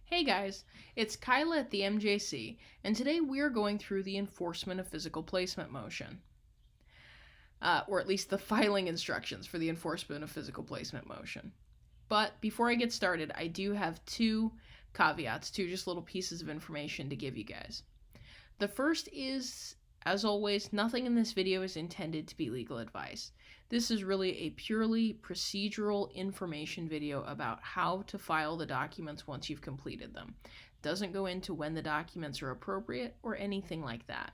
Hey guys, it's Kyla at the MJC, and today we're going through the enforcement of physical placement motion. Or at least the filing instructions for the enforcement of physical placement motion. But before I get started, I do have two caveats, two just little pieces of information to give you guys. The first is, as always, nothing in this video is intended to be legal advice. This is really a purely procedural information video about how to file the documents once you've completed them. It doesn't go into when the documents are appropriate or anything like that,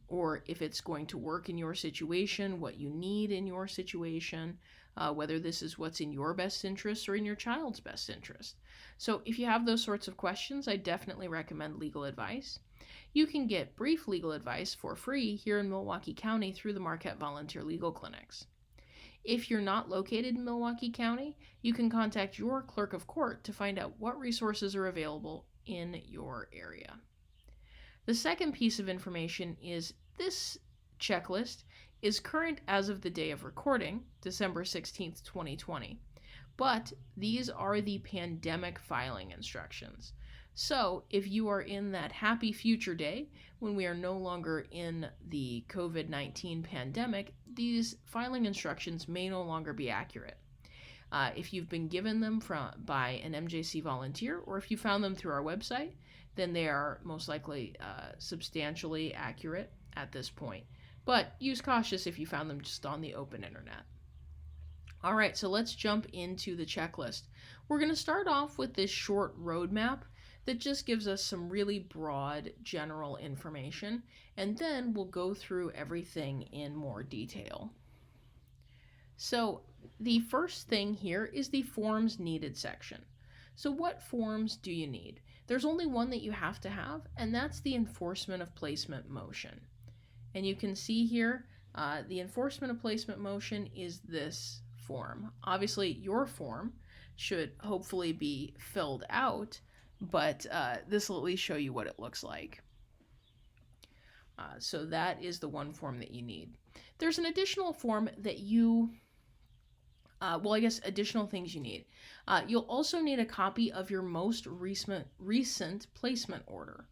or if it's going to work in your situation, what you need in your situation, whether this is what's in your best interest or in your child's best interest. So if you have those sorts of questions, I definitely recommend legal advice. You can get brief legal advice for free here in Milwaukee County through the Marquette Volunteer Legal Clinics. If you're not located in Milwaukee County, you can contact your clerk of court to find out what resources are available in your area. The second piece of information is this checklist is current as of the day of recording, December 16th, 2020, but these are the pandemic filing instructions. So if you are in that happy future day when we are no longer in the COVID-19 pandemic, these filing instructions may no longer be accurate. If you've been given them by an MJC volunteer, or if you found them through our website, then they are most likely substantially accurate at this point. But use caution if you found them just on the open internet. All right, so let's jump into the checklist. We're going to start off with this short roadmap that just gives us some really broad general information, and then we'll go through everything in more detail. So the first thing here is the forms needed section. So what forms do you need? There's only one that you have to have, and that's the enforcement of placement motion. And you can see here, the enforcement of placement motion is this form. Obviously, your form should hopefully be filled out, but this will at least show you what it looks like. So that is the one form that you need. There's an additional form that additional things you need. You'll also need a copy of your most recent placement order.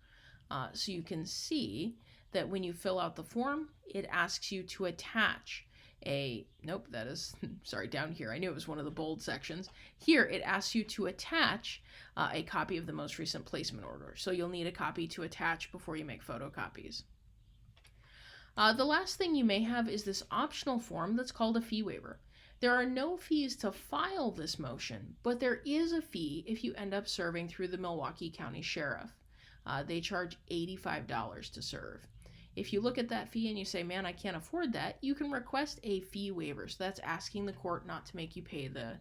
So you can see that when you fill out the form, it asks you to attach down here. I knew it was one of the bold sections. Here, it asks you to attach a copy of the most recent placement order. So you'll need a copy to attach before you make photocopies. The last thing you may have is this optional form that's called a fee waiver. There are no fees to file this motion, but there is a fee if you end up serving through the Milwaukee County Sheriff. They charge $85 to serve. If you look at that fee and you say, man, I can't afford that, you can request a fee waiver. So that's asking the court not to make you pay the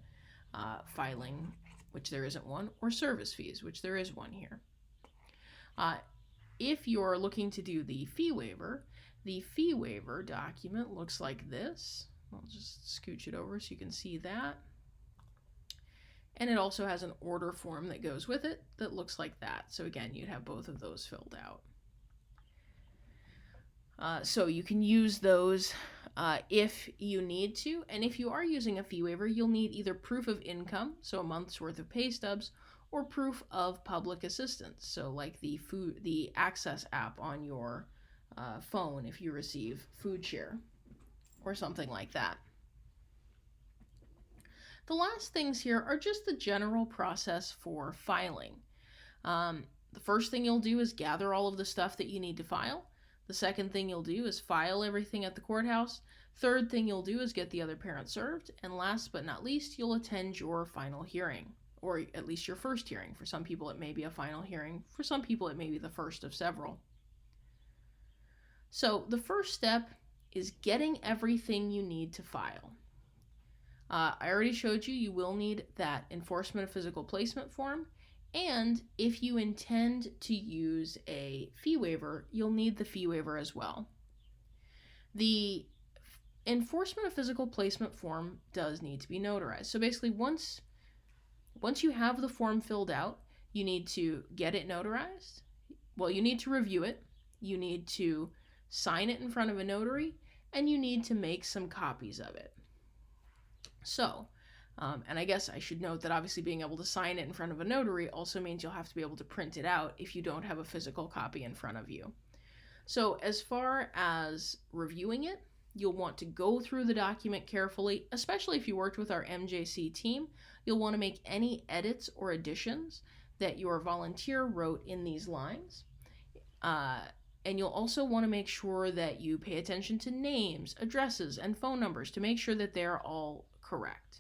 filing, which there isn't one, or service fees, which there is one here. If you're looking to do the fee waiver document looks like this. I'll just scooch it over so you can see that. And it also has an order form that goes with it that looks like that. So again, you'd have both of those filled out. So you can use those if you need to. And if you are using a fee waiver, you'll need either proof of income, so a month's worth of pay stubs, or proof of public assistance, so like the Access app on your phone if you receive food share or something like that. The last things here are just the general process for filing. The first thing you'll do is gather all of the stuff that you need to file. The second thing you'll do is file everything at the courthouse. Third thing you'll do is get the other parent served. And last but not least, you'll attend your final hearing, or at least your first hearing. For some people, it may be a final hearing. For some people, it may be the first of several. So the first step is getting everything you need to file. I already showed you will need that enforcement of physical placement form. And if you intend to use a fee waiver, you'll need the fee waiver as well. The enforcement of physical placement form does need to be notarized. So basically, once you have the form filled out, you need to get it notarized. Well, you need to review it. You need to sign it in front of a notary, and you need to make some copies of it. So And I guess I should note that obviously being able to sign it in front of a notary also means you'll have to be able to print it out if you don't have a physical copy in front of you. So as far as reviewing it, you'll want to go through the document carefully, especially if you worked with our MJC team. You'll want to make any edits or additions that your volunteer wrote in these lines. And you'll also want to make sure that you pay attention to names, addresses, and phone numbers to make sure that they're all correct.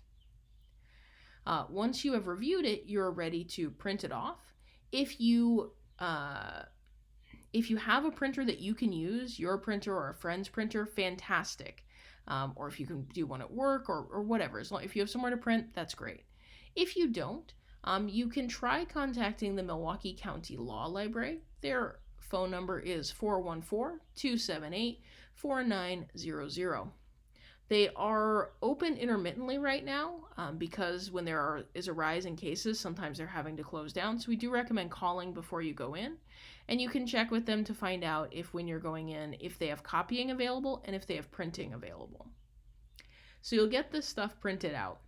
Once you have reviewed it, you're ready to print it off. If you have a printer that you can use, your printer or a friend's printer, fantastic. Or if you can do one at work or whatever. If you have somewhere to print, that's great. If you don't, you can try contacting the Milwaukee County Law Library. Their phone number is 414-278-4900. They are open intermittently right now because when there is a rise in cases, sometimes they're having to close down. So we do recommend calling before you go in. And you can check with them to find out if when you're going in, if they have copying available and if they have printing available. So you'll get this stuff printed out.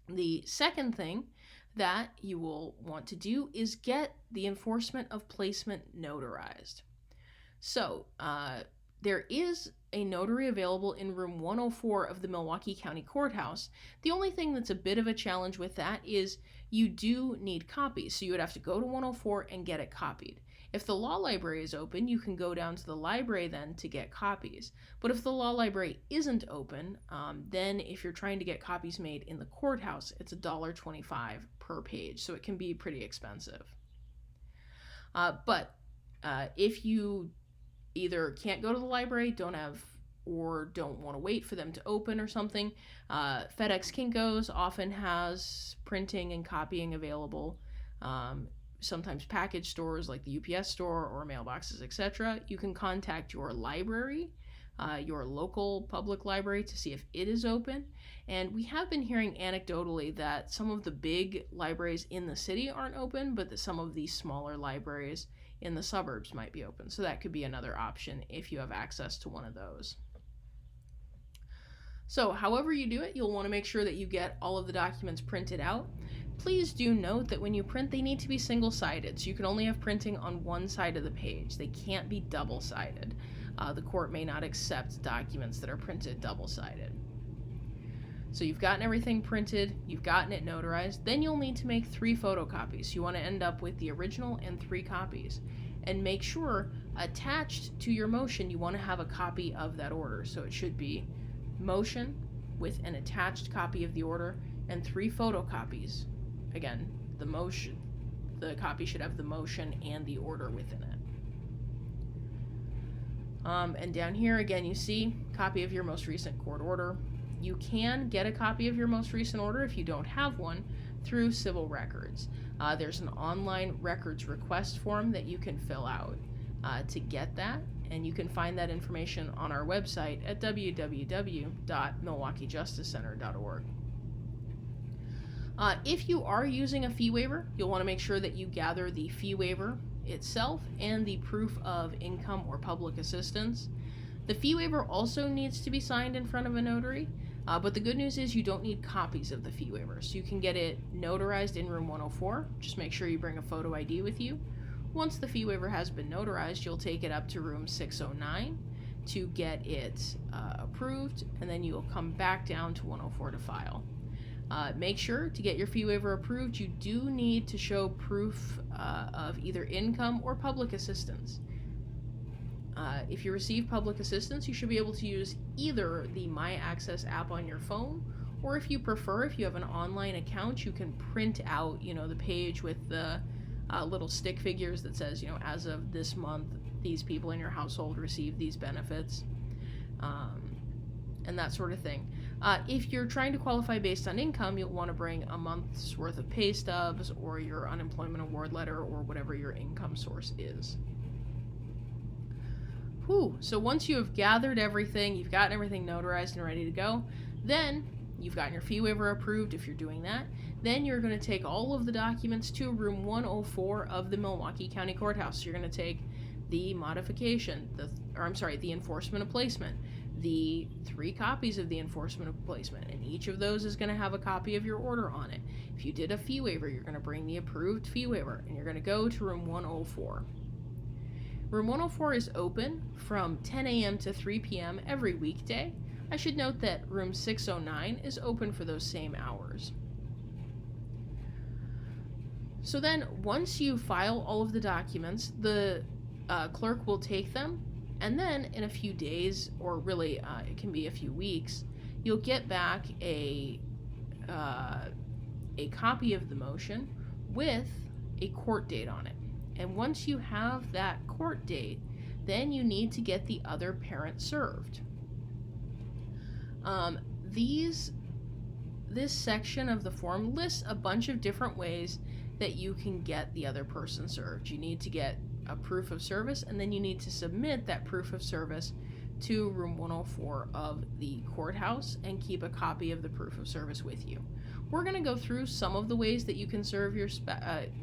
The second thing that you will want to do is get the enforcement of placement notarized. So there is a notary available in room 104 of the Milwaukee County Courthouse. The only thing that's a bit of a challenge with that is you do need copies. So you would have to go to 104 and get it copied. If the law library is open, you can go down to the library then to get copies. But if the law library isn't open, then if you're trying to get copies made in the courthouse, it's $1.25 per page, so it can be pretty expensive. But if you either can't go to the library, don't want to wait for them to open or something, FedEx Kinko's often has printing and copying available. Sometimes package stores like the UPS store or mailboxes, etc. You can contact your library, your local public library, to see if it is open. And we have been hearing anecdotally that some of the big libraries in the city aren't open, but that some of the smaller libraries in the suburbs might be open. So that could be another option if you have access to one of those. So however you do it, you'll want to make sure that you get all of the documents printed out. Please do note that when you print, they need to be single-sided, so you can only have printing on one side of the page. They can't be double-sided. The court may not accept documents that are printed double-sided. So you've gotten everything printed, you've gotten it notarized, then you'll need to make 3 photocopies. You want to end up with the original and 3 copies. And make sure, attached to your motion, you want to have a copy of that order. So it should be motion with an attached copy of the order and 3 photocopies. Again, the copy should have the motion and the order within it. And down here again, you see copy of your most recent court order. You can get a copy of your most recent order if you don't have one through civil records. There's an online records request form that you can fill out to get that, and you can find that information on our website at www.milwaukeejusticecenter.org. If you are using a fee waiver, you'll want to make sure that you gather the fee waiver itself and the proof of income or public assistance. The fee waiver also needs to be signed in front of a notary, but the good news is you don't need copies of the fee waiver, so you can get it notarized in room 104. Just make sure you bring a photo ID with you. Once the fee waiver has been notarized, you'll take it up to room 609 to get it approved, and then you'll come back down to 104 to file. Make sure to get your fee waiver approved, you do need to show proof of either income or public assistance. If you receive public assistance, you should be able to use either the My Access app on your phone, or if you prefer, if you have an online account, you can print out, the page with the little stick figures that says, as of this month, these people in your household receive these benefits, and that sort of thing. If you're trying to qualify based on income, you'll want to bring a month's worth of pay stubs or your unemployment award letter or whatever your income source is. So once you have gathered everything, you've gotten everything notarized and ready to go, then you've gotten your fee waiver approved if you're doing that. Then you're going to take all of the documents to room 104 of the Milwaukee County Courthouse. So you're going to take the modification, the enforcement of placement, the 3 copies of the enforcement of placement, and each of those is going to have a copy of your order on it. If you did a fee waiver, you're going to bring the approved fee waiver, and you're going to go to room 104. Room 104 is open from 10 a.m. to 3 p.m. every weekday. I should note that room 609 is open for those same hours. So then, once you file all of the documents, the clerk will take them, and then in a few days, or really it can be a few weeks, you'll get back a copy of the motion with a court date on it. And once you have that court date, then you need to get the other parent served. This section of the form lists a bunch of different ways that you can get the other person served. You need to get a proof of service, and then you need to submit that proof of service to room 104 of the courthouse and keep a copy of the proof of service with you. We're going to go through some of the ways that you can serve your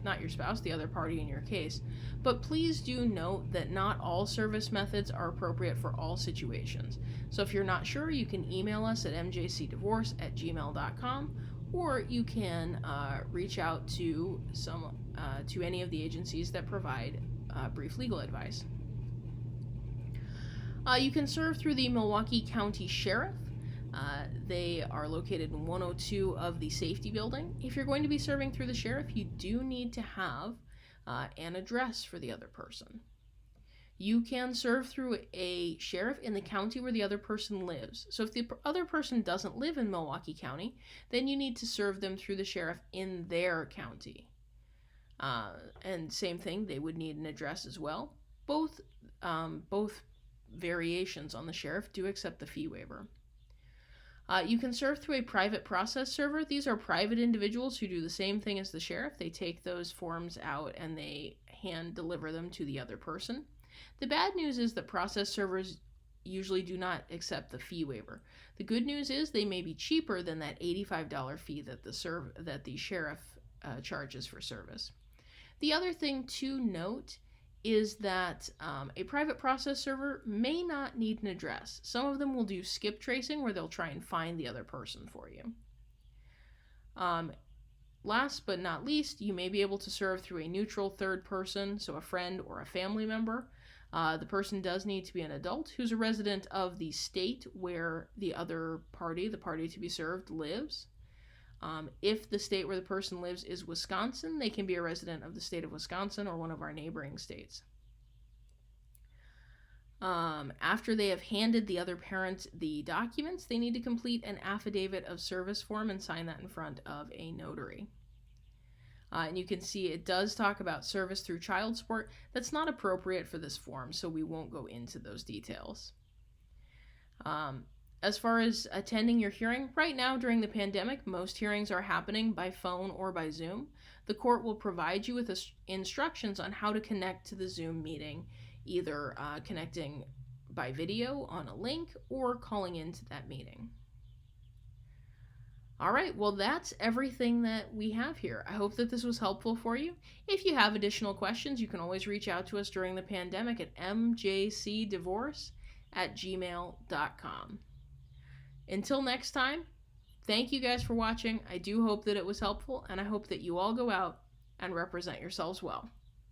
not your spouse, the other party in your case, but please do note that not all service methods are appropriate for all situations. So if you're not sure, you can email us at mjcdivorce@gmail.com, or you can reach out to any of the agencies that provide brief legal advice. You can serve through the Milwaukee County Sheriff. They are located in 102 of the safety building. If you're going to be serving through the sheriff, you do need to have an address for the other person. You can serve through a sheriff in the county where the other person lives. So if the other person doesn't live in Milwaukee County, then you need to serve them through the sheriff in their county. And same thing, they would need an address as well. Both variations on the sheriff do accept the fee waiver. You can serve through a private process server. These are private individuals who do the same thing as the sheriff. They take those forms out and they hand deliver them to the other person. The bad news is that process servers usually do not accept the fee waiver. The good news is they may be cheaper than that $85 fee that the sheriff charges for service. The other thing to note is that a private process server may not need an address. Some of them will do skip tracing, where they'll try and find the other person for you. Last but not least, you may be able to serve through a neutral third person, so a friend or a family member. The person does need to be an adult who's a resident of the state where the other party, the party to be served, lives. If the state where the person lives is Wisconsin, they can be a resident of the state of Wisconsin or one of our neighboring states. After they have handed the other parent the documents, they need to complete an affidavit of service form and sign that in front of a notary. And you can see it does talk about service through child support. That's not appropriate for this form, so we won't go into those details. As far as attending your hearing, right now during the pandemic, most hearings are happening by phone or by Zoom. The court will provide you with instructions on how to connect to the Zoom meeting, either connecting by video on a link or calling into that meeting. All right, well, that's everything that we have here. I hope that this was helpful for you. If you have additional questions, you can always reach out to us during the pandemic at mjcdivorce@gmail.com. Until next time, thank you guys for watching. I do hope that it was helpful, and I hope that you all go out and represent yourselves well.